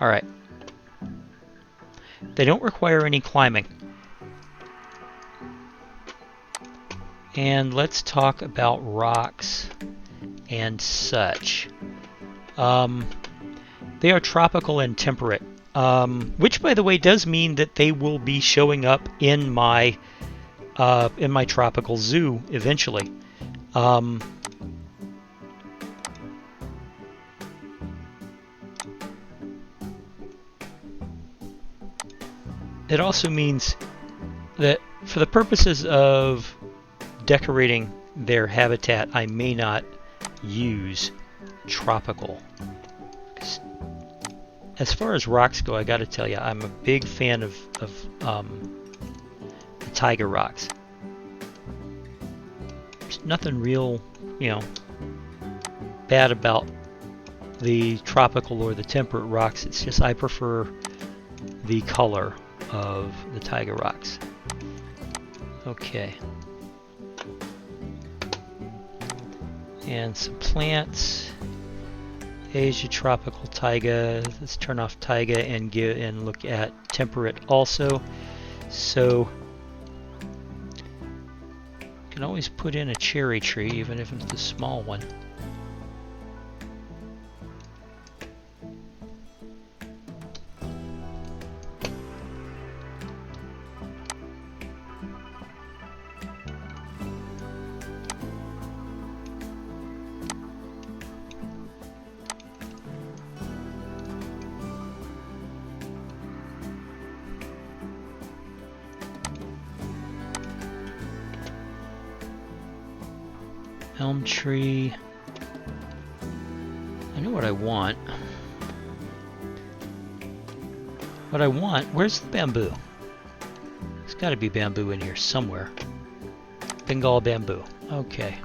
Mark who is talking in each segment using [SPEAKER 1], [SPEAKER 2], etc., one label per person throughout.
[SPEAKER 1] Alright. They don't require any climbing. And let's talk about rocks and such. They are tropical and temperate, which, by the way, does mean that they will be showing up in my tropical zoo eventually. It also means that for the purposes of decorating their habitat, I may not use tropical. As far as rocks go, I gotta tell you, I'm a big fan of the taiga rocks. There's nothing real, bad about the tropical or the temperate rocks. It's just I prefer the color of the taiga rocks. Okay. And some plants. Asia tropical taiga. Let's turn off taiga and look at temperate also. So you can always put in a cherry tree, even if it's a small one. Elm tree. I know what I want. Where's the bamboo? There's got to be bamboo in here somewhere. Bengal bamboo. Okay.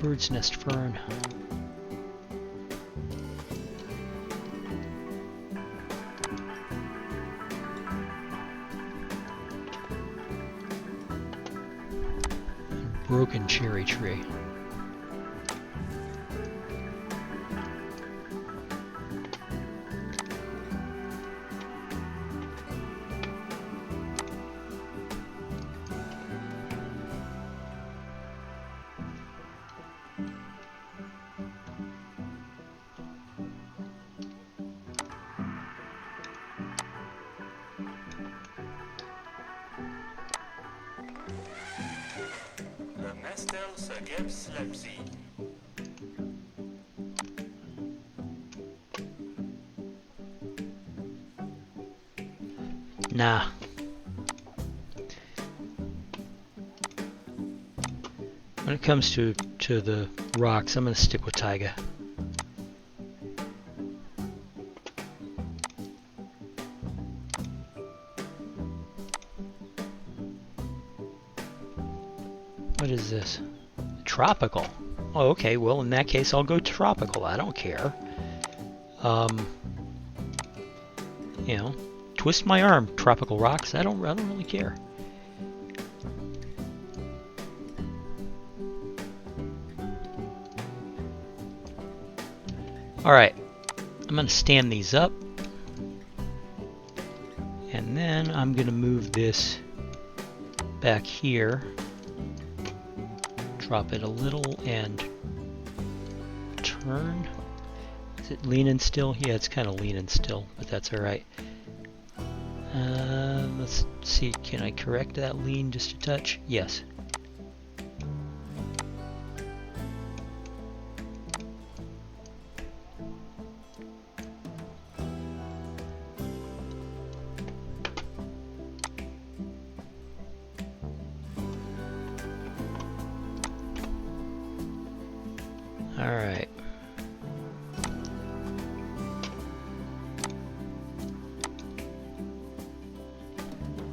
[SPEAKER 1] Bird's nest fern. Broken cherry tree. Nah. When it comes to the rocks, I'm going to stick with taiga. What is this? Tropical. Oh, okay. Well, in that case, I'll go tropical. I don't care. Twist my arm, tropical rocks. I don't really care. All right. I'm going to stand these up. And then I'm going to move this back here. Drop it a little and turn. Is it leaning still? Yeah, it's kind of leaning still, but that's all right. Let's see, can I correct that lean just a touch? Yes. All right.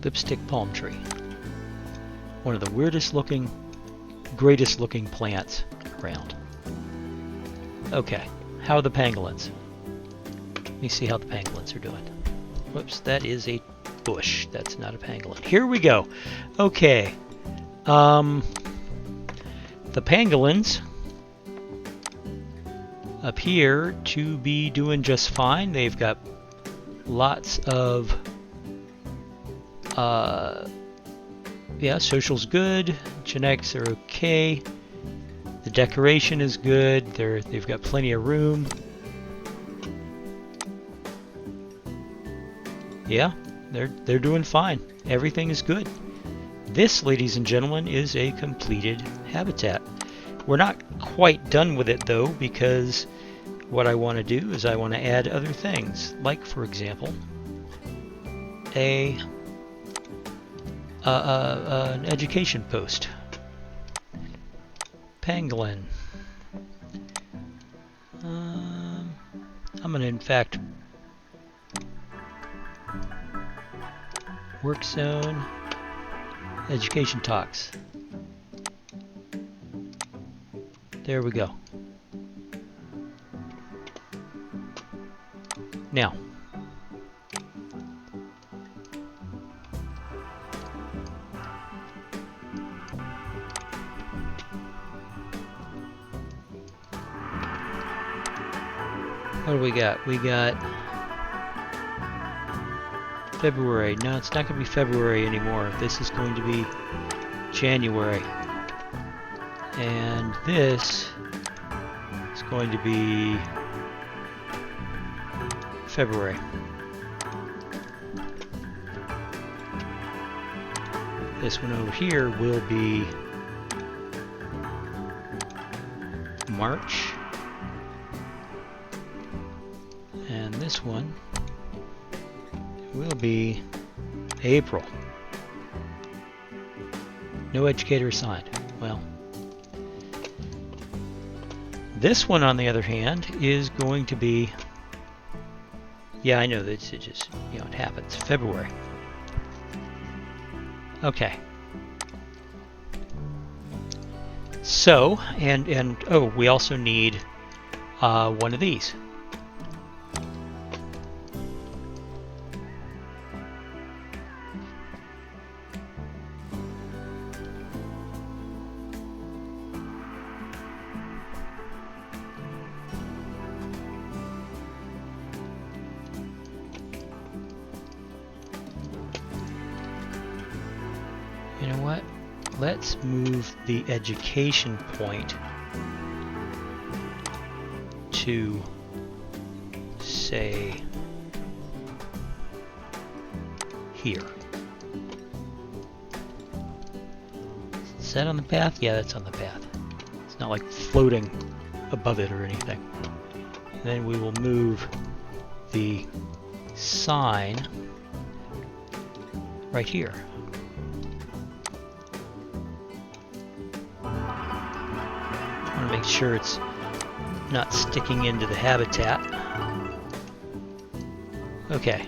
[SPEAKER 1] Lipstick palm tree. One of the weirdest looking, greatest looking plants around. Okay, how are the pangolins? Let me see how the pangolins are doing. Whoops, that is a bush. That's not a pangolin. Here we go. Okay. The pangolins appear to be doing just fine. They've got lots of yeah, social's good, genetics are okay, the decoration is good, they've got plenty of room. Yeah, they're doing fine. Everything is good. This, ladies and gentlemen, is a completed habitat. We're not quite done with it though, because what I want to do is I want to add other things, like for example an education post. Pangolin. I'm going to in fact work zone education talks. There we go. Now, what do we got? We got February. No, it's not going to be February anymore. This is going to be January. And this is going to be February. This one over here will be March. And this one will be April. No educator assigned. Well, this one, on the other hand, is going to be, yeah, I know that it just, you know, it happens. February. Okay. So, and oh, we also need one of these. You know what? Let's move the education point to, say, here. Is that on the path? Yeah, that's on the path. It's not like floating above it or anything. And then we will move the sign right here. Make sure it's not sticking into the habitat. Okay.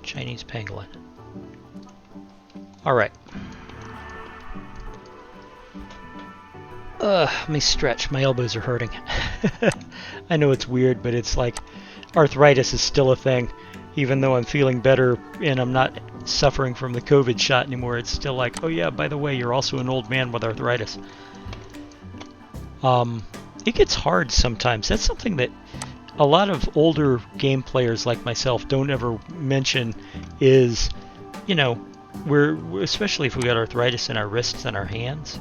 [SPEAKER 1] Chinese pangolin. Alright. Let me stretch. My elbows are hurting. I know it's weird, but it's like arthritis is still a thing. Even though I'm feeling better and I'm not suffering from the COVID shot anymore, it's still like, oh yeah, by the way, you're also an old man with arthritis. It gets hard sometimes. That's something that a lot of older game players like myself don't ever mention is, you know, we're especially if we got arthritis in our wrists and our hands.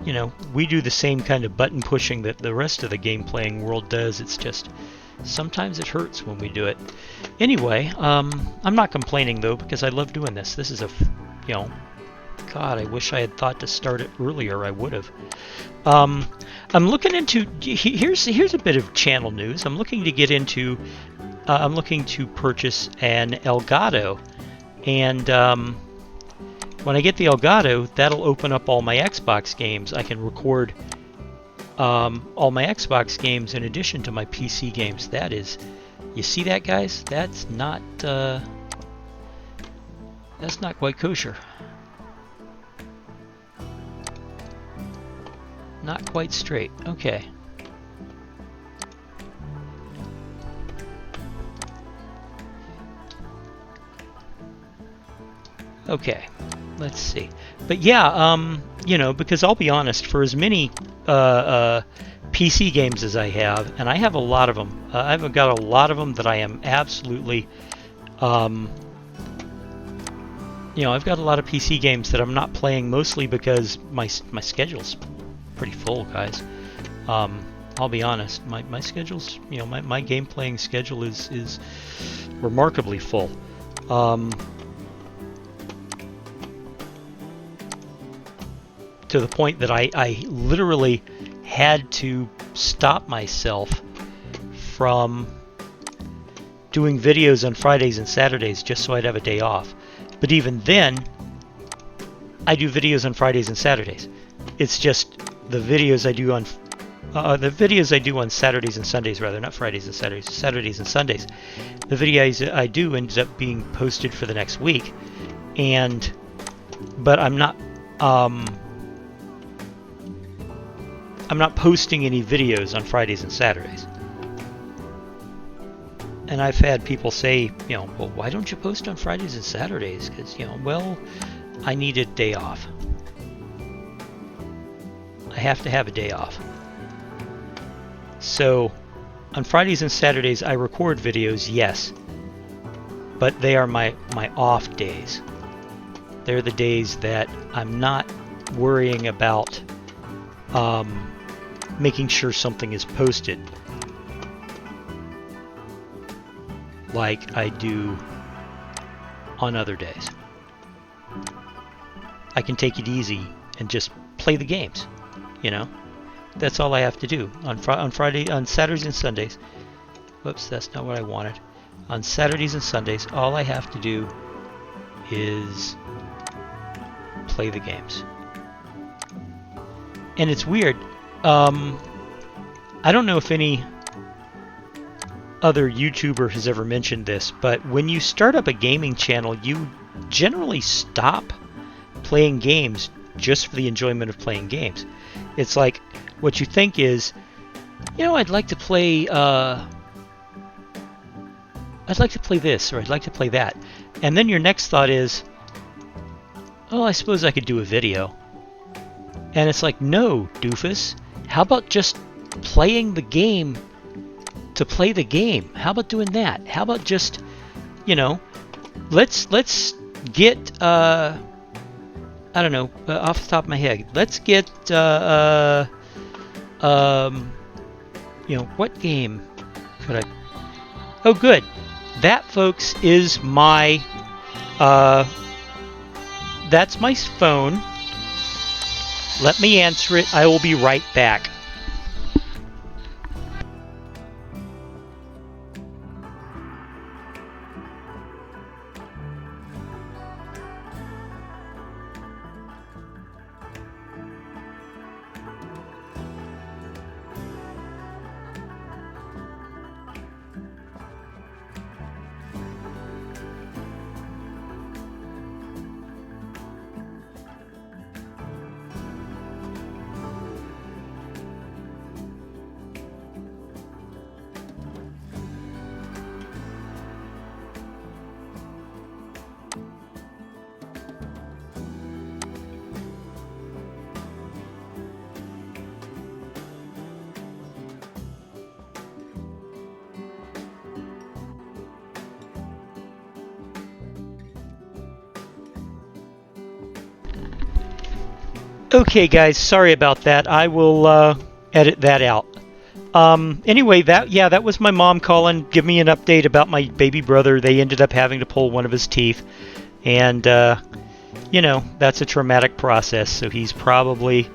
[SPEAKER 1] You know, we do the same kind of button pushing that the rest of the game playing world does. It's just sometimes it hurts when we do it. Anyway, I'm not complaining though, because I love doing this. This is a, you know, God, I wish I had thought to start it earlier. I would have. I'm looking into, here's a bit of channel news. I'm looking to get into, I'm looking to purchase an Elgato, and when I get the Elgato, that'll open up all my Xbox games. I can record all my Xbox games in addition to my PC games. That is, you see that, guys? That's not quite kosher. Not quite straight. Okay. Okay, let's see. But yeah, you know, because I'll be honest, for as many PC games as I have, and I have a lot of them, I've got a lot of them that I am absolutely, you know, I've got a lot of PC games that I'm not playing, mostly because my schedule's pretty full, guys. I'll be honest, my schedule's, you know, my game playing schedule is remarkably full. To the point that I literally had to stop myself from doing videos on Fridays and Saturdays just so I'd have a day off. But even then, I do videos on Fridays and Saturdays. It's just the videos I do on Saturdays and Sundays, rather, not Fridays and Saturdays, Saturdays and Sundays. The videos I do ends up being posted for the next week, but I'm not posting any videos on Fridays and Saturdays. And I've had people say, you know, well, why don't you post on Fridays and Saturdays? Because, you know, well, I need a day off. I have to have a day off. So, on Fridays and Saturdays, I record videos, yes. But they are my off days. They're the days that I'm not worrying about making sure something is posted like I do on other days. I can take it easy and just play the games, you know. That's all I have to do on Saturdays and Sundays. Whoops, that's not what I wanted. On Saturdays and Sundays, all I have to do is play the games. And it's weird. I don't know if any other YouTuber has ever mentioned this, but when you start up a gaming channel, you generally stop playing games just for the enjoyment of playing games. It's like, what you think is, you know, I'd like to play this, or I'd like to play that. And then your next thought is, oh, I suppose I could do a video. And it's like, no, doofus. How about just playing the game to play the game? How about doing that? How about just, you know, let's get I don't know, off the top of my head, let's get you know, what game could I? Oh, good. That, folks, is my that's my phone. Let me answer it. I will be right back. Okay, guys, sorry about that. I will edit that out. Anyway, that was my mom calling, give me an update about my baby brother. They ended up having to pull one of his teeth, and you know, that's a traumatic process. So he's probably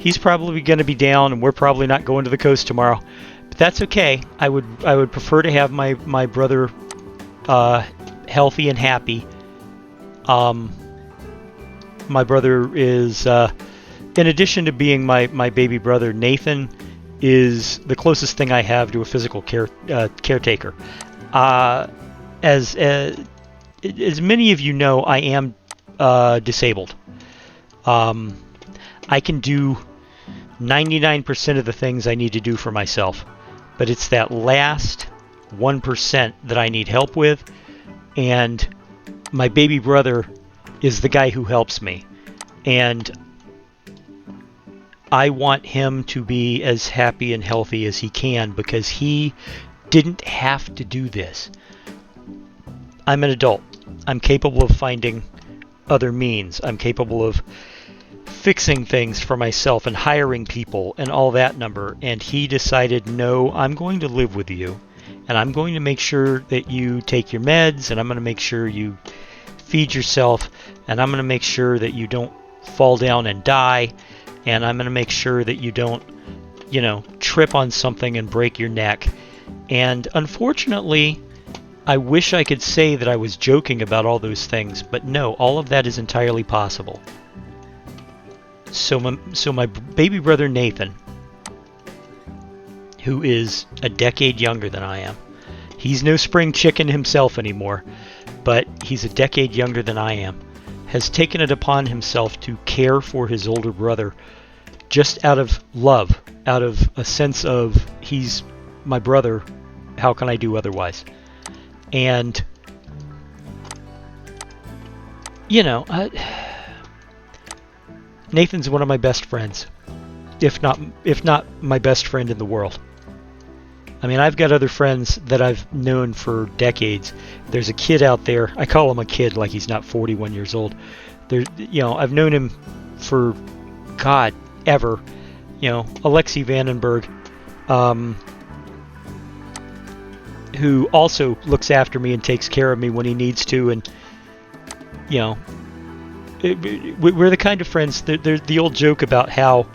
[SPEAKER 1] going to be down, and we're probably not going to the coast tomorrow. But that's okay. I would prefer to have my brother healthy and happy. My brother is, in addition to being my baby brother, Nathan is the closest thing I have to a physical caretaker. As many of you know, I am disabled. I can do 99% of the things I need to do for myself, but it's that last 1% that I need help with, and my baby brother is the guy who helps me. And I want him to be as happy and healthy as he can because he didn't have to do this. I'm an adult. I'm capable of finding other means. I'm capable of fixing things for myself and hiring people and all that number. And he decided, no, I'm going to live with you. And I'm going to make sure that you take your meds. And I'm going to make sure you feed yourself. And I'm going to make sure that you don't fall down and die. And I'm going to make sure that you don't, you know, trip on something and break your neck. And unfortunately, I wish I could say that I was joking about all those things, but no, all of that is entirely possible. So my baby brother Nathan, who is a decade younger than I am, he's no spring chicken himself anymore, but he's a decade younger than I am, has taken it upon himself to care for his older brother just out of love, out of a sense of he's my brother, how can I do otherwise? And, you know, Nathan's one of my best friends, if not my best friend in the world. I mean, I've got other friends that I've known for decades. There's a kid out there. I call him a kid like he's not 41 years old. There, you know, I've known him for, God, ever. You know, Alexei Vandenberg, who also looks after me and takes care of me when he needs to, and you know, we're the kind of friends. There's the old joke about how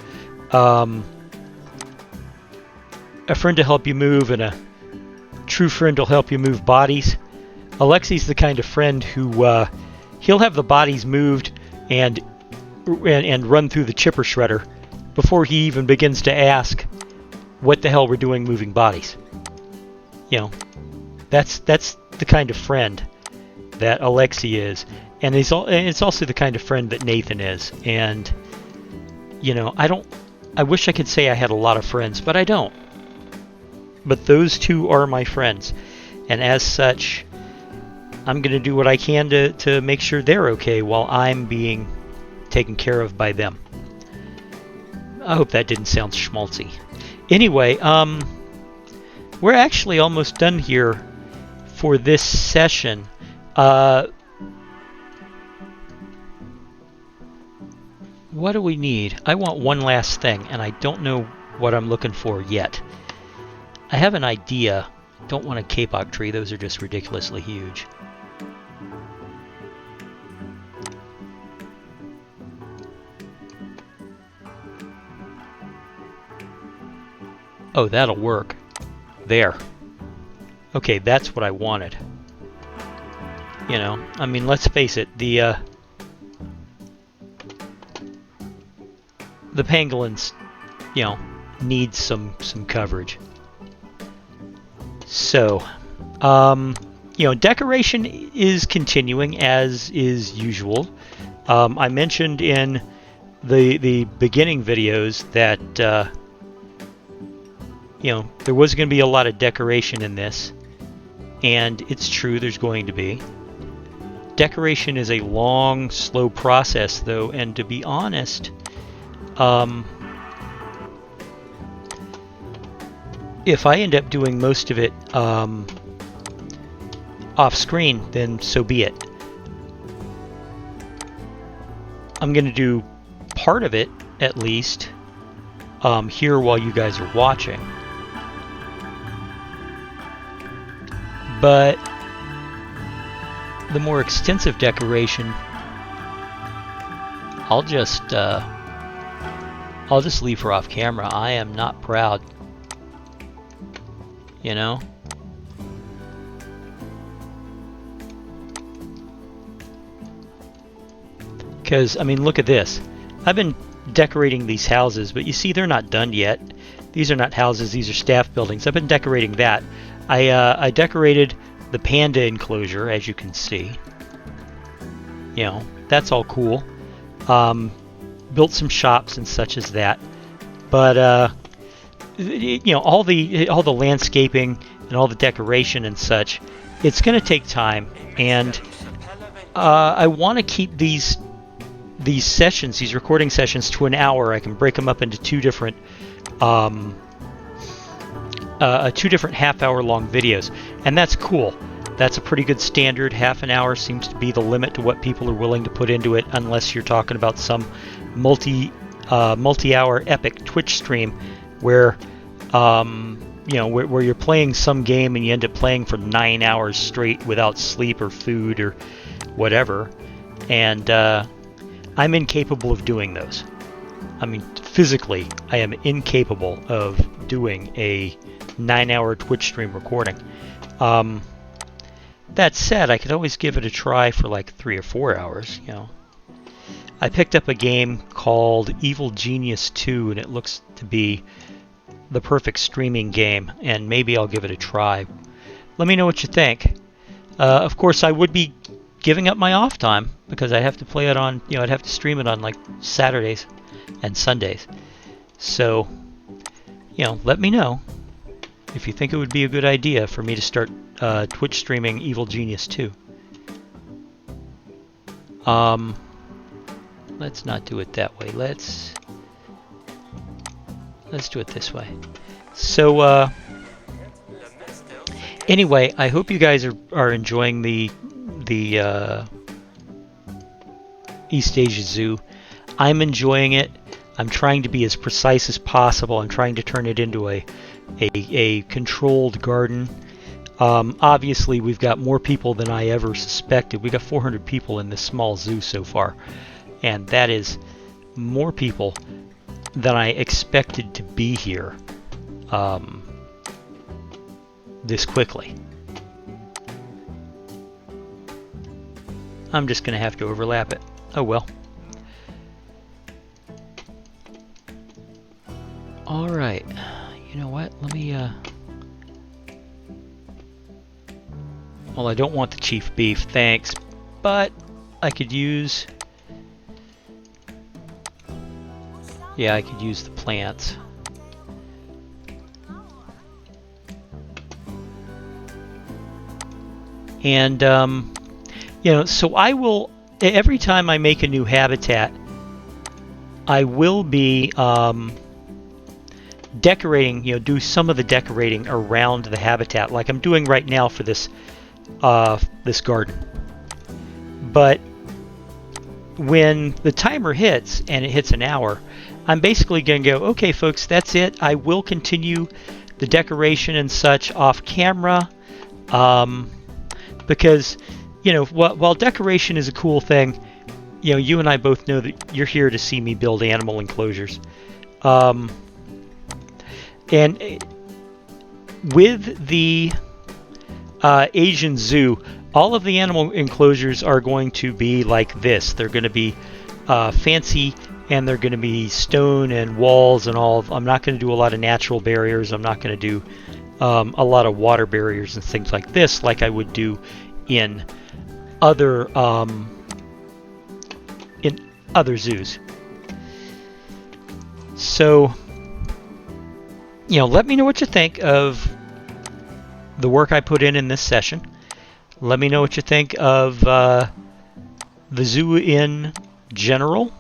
[SPEAKER 1] a friend to help you move and a true friend will help you move bodies. Alexei's the kind of friend who he'll have the bodies moved and run through the chipper shredder before he even begins to ask what the hell we're doing moving bodies. You know, that's the kind of friend that Alexei is, and it's also the kind of friend that Nathan is. And you know, I wish I could say I had a lot of friends, but I don't. But those two are my friends, and as such, I'm going to do what I can to make sure they're okay while I'm being taken care of by them. I hope that didn't sound schmaltzy. Anyway, we're actually almost done here for this session. What do we need? I want one last thing, and I don't know what I'm looking for yet. I have an idea. Don't want a kapok tree. Those are just ridiculously huge. Oh, that'll work. There. Okay, that's what I wanted. You know, I mean, let's face it, the pangolins, you know, need some coverage. So, you know, decoration is continuing as is usual. I mentioned in the beginning videos that you know, there was going to be a lot of decoration in this, and it's true, there's going to be. Decoration is a long, slow process, though, and to be honest, if I end up doing most of it off screen, then so be it. I'm going to do part of it, at least, here while you guys are watching. But the more extensive decoration, I'll just leave her off camera. I am not proud, you know. Because, I mean, look at this. I've been decorating these houses, but you see they're not done yet. These are not houses, these are staff buildings. I've been decorating that. I decorated the panda enclosure, as you can see. You know, that's all cool. Built some shops and such as that. But you know, all the landscaping and all the decoration and such, it's going to take time. And I want to keep these sessions, these recording sessions, to an hour. I can break them up into two different half-hour long videos, and that's cool. That's a pretty good standard. Half an hour seems to be the limit to what people are willing to put into it, unless you're talking about some multi-hour epic Twitch stream where where you're playing some game and you end up playing for 9 hours straight without sleep or food or whatever. And I'm incapable of doing those. I mean, physically, I am incapable of doing a 9-hour Twitch stream recording. That said, I could always give it a try for like 3 or 4 hours, I picked up a game called Evil Genius 2, and it looks to be the perfect streaming game, and maybe I'll give it a try. Let me know what you think. Of course, I would be giving up my off time because I have to play it on, I'd have to stream it on like Saturdays and Sundays. So, let me know if you think it would be a good idea for me to start Twitch streaming Evil Genius 2. Let's not do it that way. Let's do it this way. So, anyway, I hope you guys are enjoying the East Asia Zoo. I'm enjoying it. I'm trying to be as precise as possible. I'm trying to turn it into a controlled garden. Obviously, we've got more people than I ever suspected. We got 400 people in this small zoo so far, and that is more people than I expected to be here this quickly. I'm just going to have to overlap it. Oh well. Alright. You know what? Let me... Well, I don't want the chief beef, thanks. But I could use... Yeah, I could use the plants. And, so I will... Every time I make a new habitat, I will be decorating, do some of the decorating around the habitat, like I'm doing right now for this this garden. But when the timer hits, and it hits an hour, I'm basically going to go, okay, folks, that's it. I will continue the decoration and such off camera, because, while decoration is a cool thing, you and I both know that you're here to see me build animal enclosures. And with the Asian zoo, all of the animal enclosures are going to be like this. They're going to be fancy, and they're going to be stone and walls and all. I'm not going to do a lot of natural barriers. I'm not going to do a lot of water barriers and things like this, like I would do in other zoos. So, let me know what you think of the work I put in this session. Let me know what you think of the zoo in general.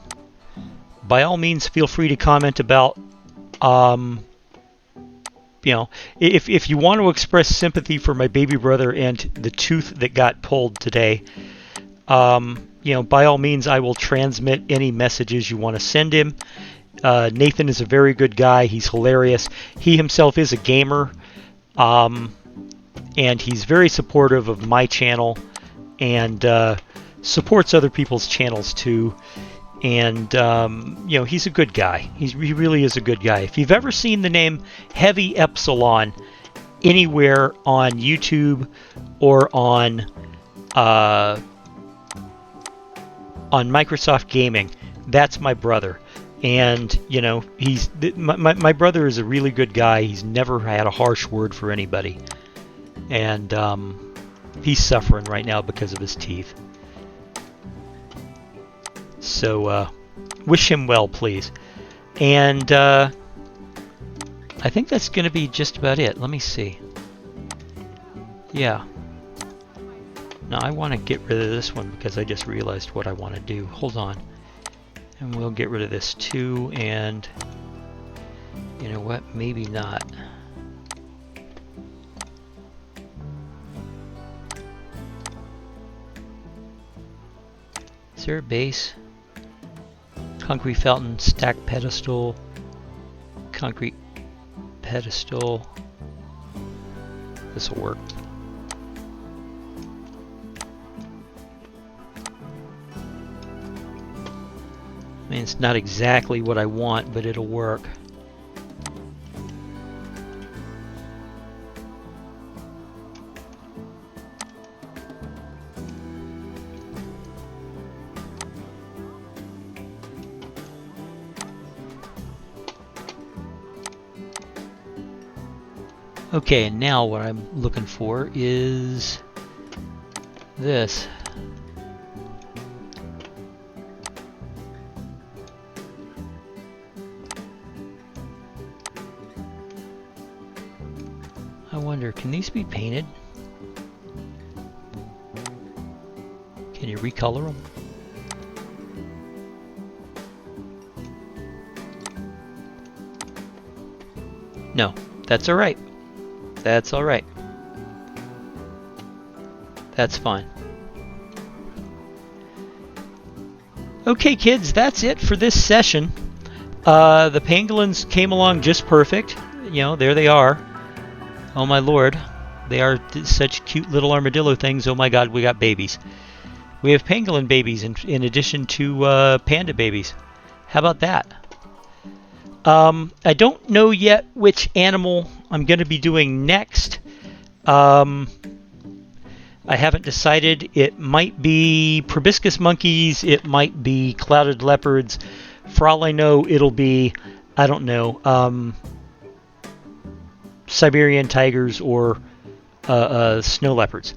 [SPEAKER 1] By all means, feel free to comment about, if you want to express sympathy for my baby brother and the tooth that got pulled today, by all means, I will transmit any messages you want to send him. Nathan is a very good guy. He's hilarious. He himself is a gamer, and he's very supportive of my channel, and supports other people's channels too. And he's a good guy. He really is a good guy. If you've ever seen the name Heavy Epsilon anywhere on YouTube or on Microsoft Gaming, that's my brother. And he's my brother is a really good guy. He's never had a harsh word for anybody, and he's suffering right now because of his teeth. So wish him well, please. And I think that's going to be just about it. Let me see. Yeah. Now I want to get rid of this one because I just realized what I want to do. Hold on. And we'll get rid of this too, and you know what? Maybe not. Is there a base? Concrete fountain, stack pedestal, concrete pedestal. This will work. I mean, it's not exactly what I want, but it'll work. Okay, and now what I'm looking for is this. I wonder, can these be painted? Can you recolor them? No, that's all right. That's all right. That's fine. Okay, kids, that's it for this session. The pangolins came along just perfect. You know, there they are. Oh my lord. They are such cute little armadillo things. Oh my god, we got babies. We have pangolin babies in addition to panda babies. How about that? I don't know yet which animal I'm going to be doing next. I haven't decided. It might be proboscis monkeys. It might be clouded leopards. For all I know, it'll be, I don't know, Siberian tigers or snow leopards.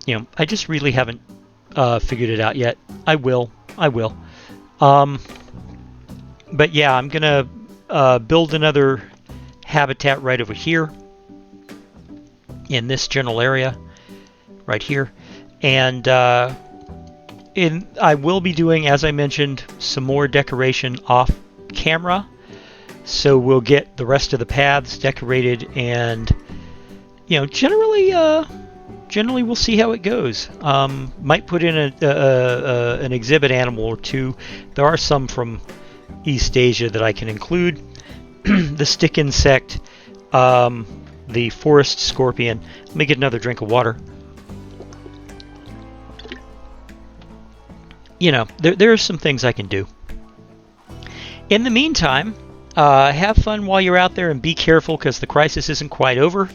[SPEAKER 1] You know, I just really haven't figured it out yet. I will. But yeah, I'm going to build another habitat right over here in this general area right here. And I will be doing, as I mentioned, some more decoration off camera. So we'll get the rest of the paths decorated, and you know, generally we'll see how it goes. Might put in an exhibit animal or two. There are some from East Asia that I can include. The stick insect, the forest scorpion. Let me get another drink of water. You know, there are some things I can do. In the meantime, have fun while you're out there and be careful, because the crisis isn't quite over.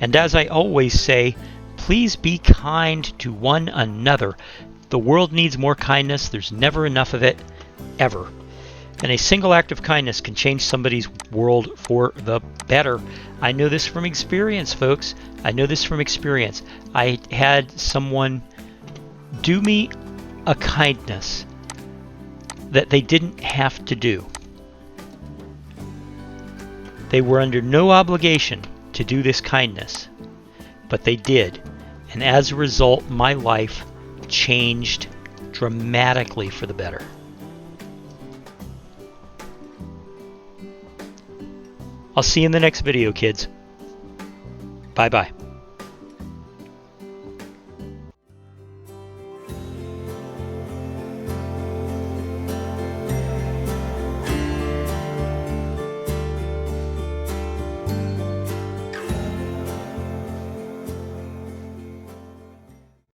[SPEAKER 1] And as I always say, please be kind to one another. The world needs more kindness. There's never enough of it, ever. And a single act of kindness can change somebody's world for the better. I know this from experience, folks. I know this from experience. I had someone do me a kindness that they didn't have to do. They were under no obligation to do this kindness, but they did. And as a result, my life changed dramatically for the better. I'll see you in the next video, kids. Bye-bye.